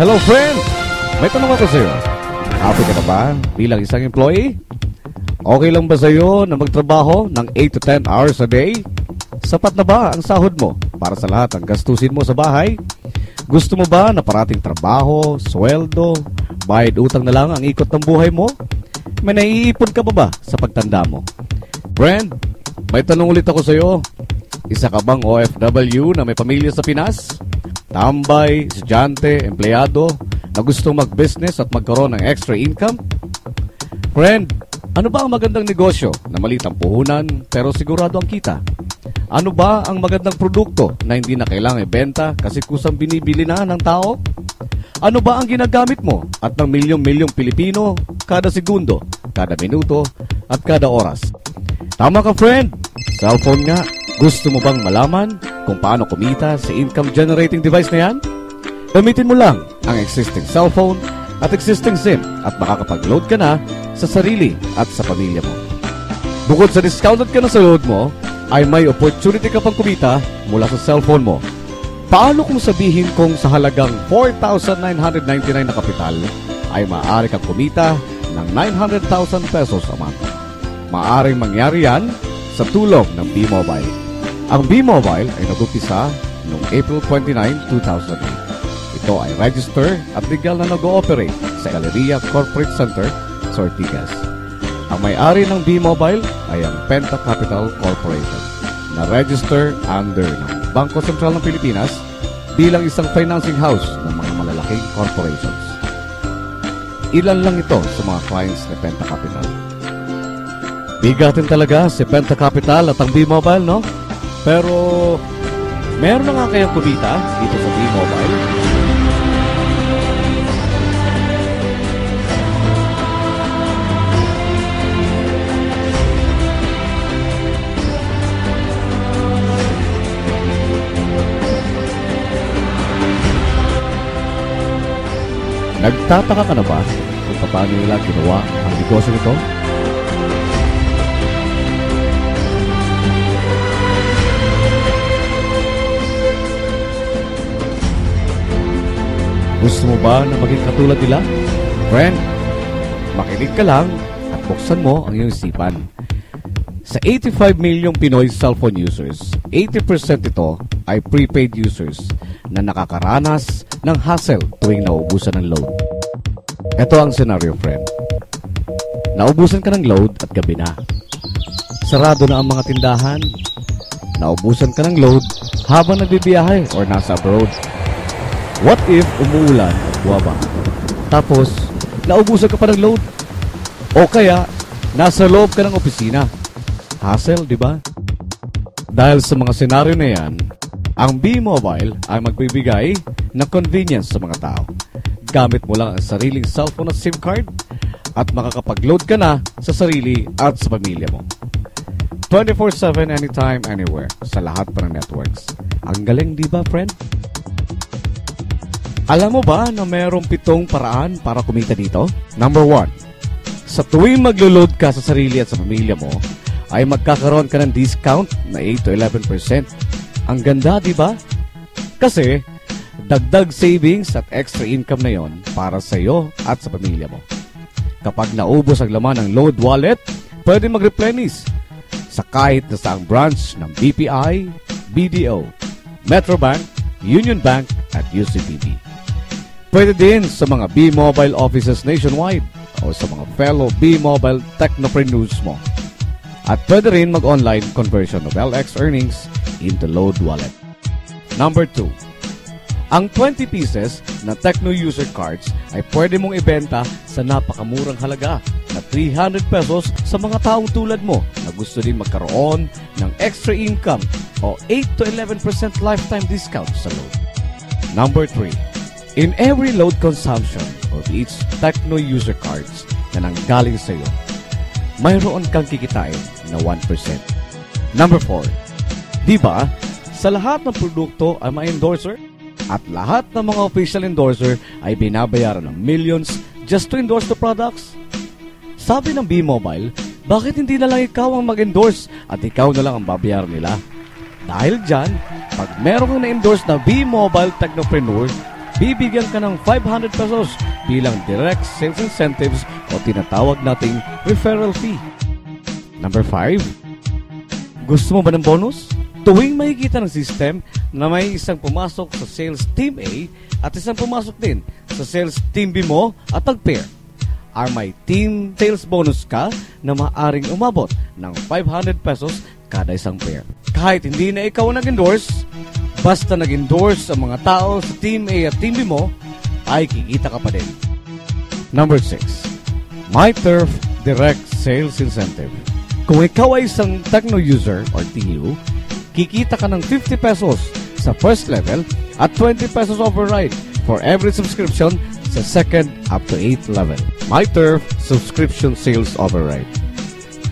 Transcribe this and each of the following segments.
Hello friend! May tanong ako sa'yo. Happy ka na ba bilang isang employee? Okay lang ba sa'yo na magtrabaho ng 8 to 10 hours a day? Sapat na ba ang sahod mo para sa lahat ng gastusin mo sa bahay? Gusto mo ba na parating trabaho, sweldo, bayad utang na lang ang ikot ng buhay mo? May naiipon ka ba sa pagtanda mo? Friend, may tanong ulit ako sa'yo. Isa ka bang OFW na may pamilya sa Pinas? Tambay, estudyante, empleyado na gustong mag-business at magkaroon ng extra income? Friend, ano ba ang magandang negosyo na maliit ang puhunan pero sigurado ang kita? Ano ba ang magandang produkto na hindi na kailangang ibenta kasi kusang binibili na ng tao? Ano ba ang ginagamit mo at ng milyong-milyong Pilipino kada segundo, kada minuto at kada oras? Tama ka friend, cellphone nga. Gusto mo bang malaman kung paano kumita sa income-generating device na yan? Gamitin mo lang ang existing cellphone at existing SIM at makakapag-load ka na sa sarili at sa pamilya mo. Bukod sa discounted ka na sa load mo, ay may opportunity ka pang kumita mula sa cellphone mo. Paano kung sabihin kung sa halagang 4,999 na kapital ay maaari kang kumita ng 900,000 pesos a month? Maaaring mangyari yan sa tulong ng B-Mobile. Ang B-Mobile ay nag-upisa noong April 29, 2008. Ito ay register at legal na nag-ooperate sa Galeria Corporate Center sa Ortigas. Ang may-ari ng B-Mobile ay ang Penta Capital Corporation na register under ng Bangko Sentral ng Pilipinas bilang isang financing house ng mga malalaking corporations. Ilan lang ito sa mga clients ni Penta Capital. Bigatin talaga si Penta Capital at ang B-Mobile, no? Pero meron na nga kayang kumita dito sa B-Mobile? Nagtataka ka na ba kung paano nila ginawa ang negosyo nito? Gusto mo ba na maging katulad nila? Friend, makinig ka lang at buksan mo ang iyong isipan. Sa 85 milyong Pinoy cellphone users, 80% ito ay prepaid users na nakakaranas ng hassle tuwing naubusan ng load. Ito ang scenario, friend. Naubusan ka ng load at gabi na. Sarado na ang mga tindahan. Naubusan ka ng load habang nagbibiyahe or nasa abroad. What if umuulan at buwaba? Tapos, naubusan ka pa ng load? O kaya, nasa loob ka ng opisina? Hassle, di ba? Dahil sa mga senaryo na yan, ang B-Mobile ay magbibigay ng convenience sa mga tao. Gamit mo lang ang sariling cellphone at SIM card at makakapag-load ka na sa sarili at sa pamilya mo. 24/7 anytime, anywhere, sa lahat pa ng networks. Ang galing, di ba, friend? Alam mo ba na mayroong 7 paraan para kumita dito? Number 1, sa tuwing maglo-load ka sa sarili at sa pamilya mo, ay magkakaroon ka ng discount na 8 to 11%. Ang ganda, di ba? Kasi, dagdag savings at extra income na yon para sa iyo at sa pamilya mo. Kapag naubos ang laman ng load wallet, pwede mag-replenish sa kahit na saang branch ng BPI, BDO, Metrobank, Union Bank at UCPB. Pwede din sa mga B-Mobile offices nationwide o sa mga fellow B-Mobile technopreneurs mo. At pwede rin mag-online conversion of LX earnings into load wallet. Number 2, ang 20 pieces na Tecno user cards ay pwede mong ibenta sa napakamurang halaga na 300 pesos sa mga taong tulad mo na gusto din magkaroon ng extra income o 8 to 11% lifetime discount sa load. Number 3, in every load consumption of each Tecno user cards na nanggaling sa iyo, mayroon kang kikitain na 1%. Number 4, di ba, sa lahat ng produkto ay may endorser? At lahat ng mga official endorser ay binabayaran ng millions just to endorse the products? Sabi ng B-Mobile, bakit hindi na lang ikaw ang mag-endorse at ikaw na lang ang babayaran nila? Dahil dyan, pag meron kang na-endorse na B-Mobile Technopreneur, bibigyan ka ng 500 pesos bilang direct sales incentives o tinatawag nating referral fee. Number 5. Gusto mo ba ng bonus? Tuwing makikita ng system na may isang pumasok sa sales team A at isang pumasok din sa sales team B mo at tag-pair, may team sales bonus ka na maaring umabot ng 500 pesos kada isang pair. Kahit hindi na ikaw nag-endorse, basta nag-endorse ang mga tao sa team A at team B mo, ay kikita ka pa din. Number 6. MyTurf Direct Sales Incentive. Kung ikaw ay isang Tecno user or TU, kikita ka ng 50 pesos sa first level at 20 pesos override for every subscription sa 2nd up to 8th level. MyTurf Subscription Sales Override.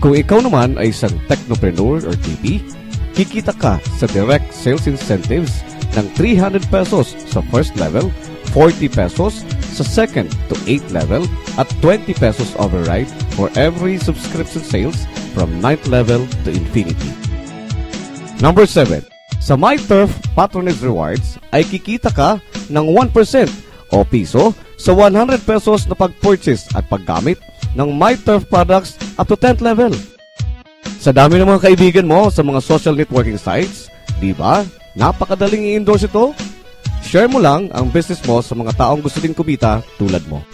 Kung ikaw naman ay isang technopreneur or TP, kikita ka sa direct sales incentives ng 300 pesos sa first level, 40 pesos sa 2nd to 8th level, at 20 pesos override for every subscription sales from 9th level to infinity. Number 7. Sa MyTurf Patronage Rewards ay kikita ka ng 1% o piso sa 100 pesos na pag-purchase at paggamit ng MyTurf products up to 10th level. Sa dami ng mga kaibigan mo sa mga social networking sites, di ba? Napakadaling i-endorse ito. Share mo lang ang business mo sa mga taong gusto din kumita tulad mo.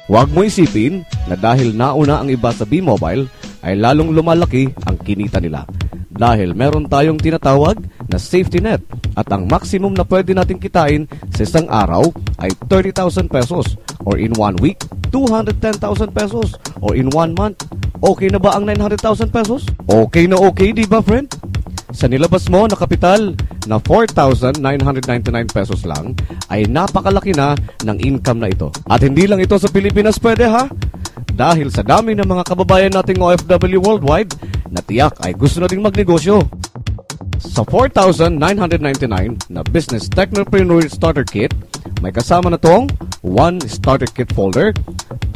Huwag mo isipin na dahil nauna ang iba sa B-Mobile ay lalong lumalaki ang kinita nila. Dahil meron tayong tinatawag na safety net at ang maximum na pwede nating kitain sa isang araw ay 30,000 pesos or in 1 week, 210,000 pesos or in 1 month. Okay na ba ang 900,000 pesos? Okay na okay, di ba friend? Sa nilabas mo na kapital na 4,999 pesos lang ay napakalaki na ng income na ito. At hindi lang ito sa Pilipinas pwede ha? Dahil sa dami ng mga kababayan nating OFW worldwide na tiyak ay gusto na ding magnegosyo. Sa 4,999 na Business Technopreneur Starter Kit, may kasama na tong 1 Starter Kit folder,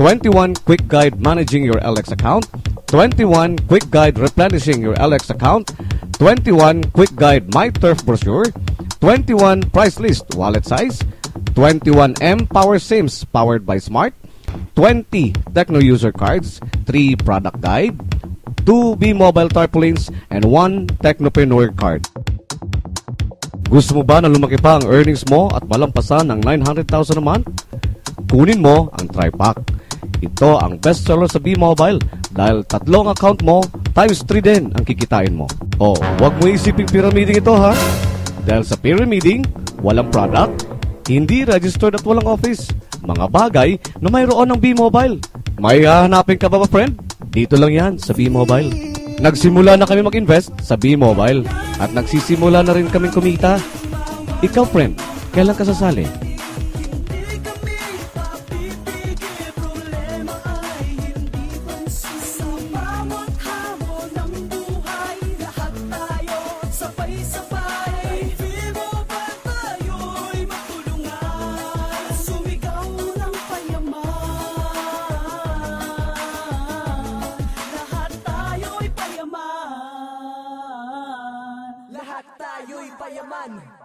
21 Quick Guide Managing Your LX Account, 21 Quick Guide Replenishing Your LX Account, 21 Quick Guide MyTurf Brochure, 21 Price List Wallet Size, 21M Power Sims powered by Smart, 20 Tecno User Cards, 3 Product Guide, 2 B-Mobile Tarpaulins, and 1 Technopreneur Card. Gusto mo ba na lumaki pa ang earnings mo at malampasan ng 900,000 a month? Kunin mo ang TriPack. Ito ang bestseller sa B-Mobile dahil 3 account mo times 3 din ang kikitain mo. O, huwag mo isiping pyramiding ito ha. Dahil sa pyramiding, walang product, hindi registered at walang office. Mga bagay na mayroon ng B-Mobile. May hahanapin ka ba friend? Dito lang yan sa B-Mobile. Nagsimula na kami mag-invest sa B-Mobile at nagsisimula na rin kaming kumita. Ikaw friend, kailan ka sasali? Lahat tayo'y payaman.